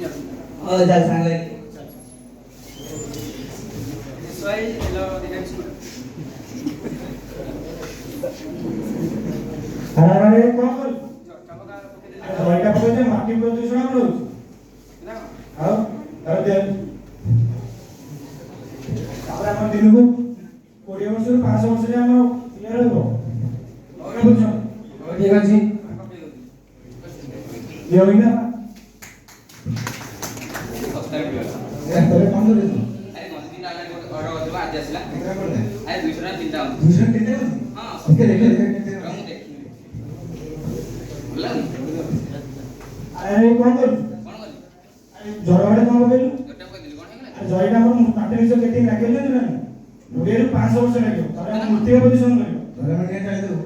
Oh, jangan sangat. Sesuai kalau tidak school. Anak-anak kau Kamu kan pakai dia. mereka pekerja makin produsen terus. Kenapa? Kalau dia আমরা আমার দিনକୁ 20 ବର୍ଷରୁ 5 ବର୍ଷରେ ଆମର clear ହେବ okay ବୁଝ ଠିକ ଅଛି ଇଏ ହୋଇନା ଏତରେ କଣ କରୁଛୁ ଆରେ ମତେ ଦିନ ଆଗ ଅର୍ଡର କରିଦେବା ଆଜି ଆସିଲା କେତେ କରିଲେ ଆରେ 200 ନା 3ଟା ଅଛି 200 କେତେ ଅଛି ହଁ ଓକେ ଦେଖେ କେତେ ମୁଁ ଦେଖିବି ଭଲ ଲାଗୁନି? ଆରେ କଣ କରୁଛୁ କଣ କଲି ଜର ବଡେ କଣ କହିଲୁ ଏଟା କହିଦେଲି କଣ ହେଇଗଲା ଆରେ ଜୟଟା ଆମର ପାଟେ ନିଜ କେତେ ଲାଗିବ ନା ନୋଡିଆରୁ 500 ବର୍ଷ ଲାଗିବ ତାପରେ ଆମେ ମୂର୍ତ୍ତି ପୋଜିସନ କରିବ ତାପରେ ଆମେ ନିଆ ଚାଲିଦେବୁ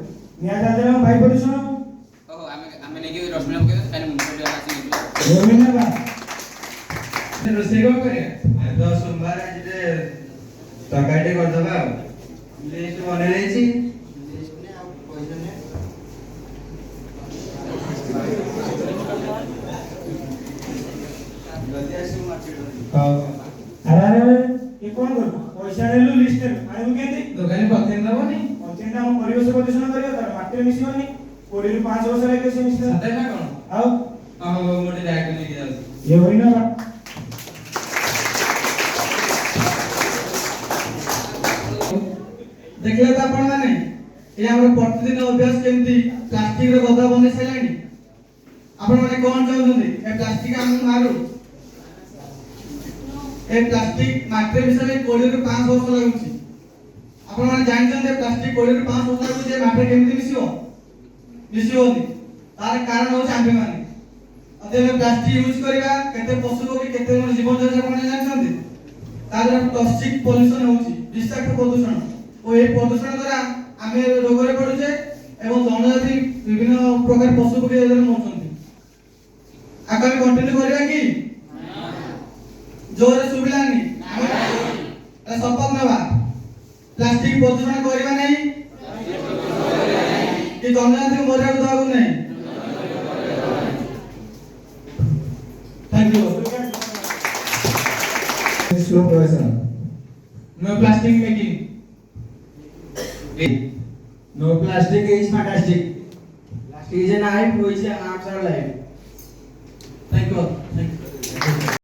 ନିଆ ଚାଲିଦେଲେ ଆମ ଭାଇ ପୋଜିସନ ହବ ଓହୋ ଆମେ ନେଇକି ରଶ୍ମିନା ପକେଇଦେବା କାହିଁକି ମୁଣ୍ଡ ଆସିକି ଜମିନା ବା ରୋଷେଇ କଣ କରିବା ଆଜି ତ ସୋମବାର ଆଜି ତରକାରୀଟେ କରିଦବା ଆଉ ଲିଷ୍ଟ ବନେଇ ଦେଇଛି ଆରେ ଏ କଣ କରୁ ପଇସା ନେଲୁ ଲିଷ୍ଟ ଆଣିବୁ କେମିତି ଦୋକାନୀ ପକେଇ ଦବନି ପଞ୍ଚେଣ୍ଡ ଆମ ପରିବେଶ ପ୍ରଦୂଷଣ କରିବ ତାର ମାଟିରେ ମିଶିବନି 20 ରୁ 5 ବର୍ଷ ଲାଗିବ ସେ ମିଶିବ ସତେ ନା କଣ ଆଉ ହଉ ମୁଁ ଗୋଟେ ବ୍ୟାଗ ନେଇକି ଯାଉଛି ଇଏ ହୋଇନା ବା देखले तो आपण माने ये हमर प्रतिदिन अभ्यास केमती प्लास्टिक रे गदा बने सैलानी आपण माने कोन चाहुछन्ती ए प्लास्टिक हम मारू ए प्लास्टिक मात्रे मिसले 20 रु 5 वर्ष लागुची आपण माने जानछन्ते प्लास्टिक 20 रु 5 वर्ष लागुची जे मात्रे केमती मिसिबोनी तार कारण हो आम्बे माने अते प्लास्टिक यूज करबा केते पशु पक्षी केते जीवन जगत आपण जानछन्ती तार टॉक्सिक पॉल्यूशन होची विषाक्त प्रदूषण ओ ए प्रदूषण द्वारा आमे रोग रे पडुचे एवं जनजाति विभिन्न प्रकार पशु पक्षी एदर मरछन्ती आगामी कंटिन्यू करबा की जोर सुबिलानी ए शपथ नेबा प्लास्टिक प्रदूषण करबा नहीं कि जनजाति मरिया दबागु नहीं thank you slow professor no plastic making No plastic is fantastic. Plastic is an art, which is an arts are life. Thank you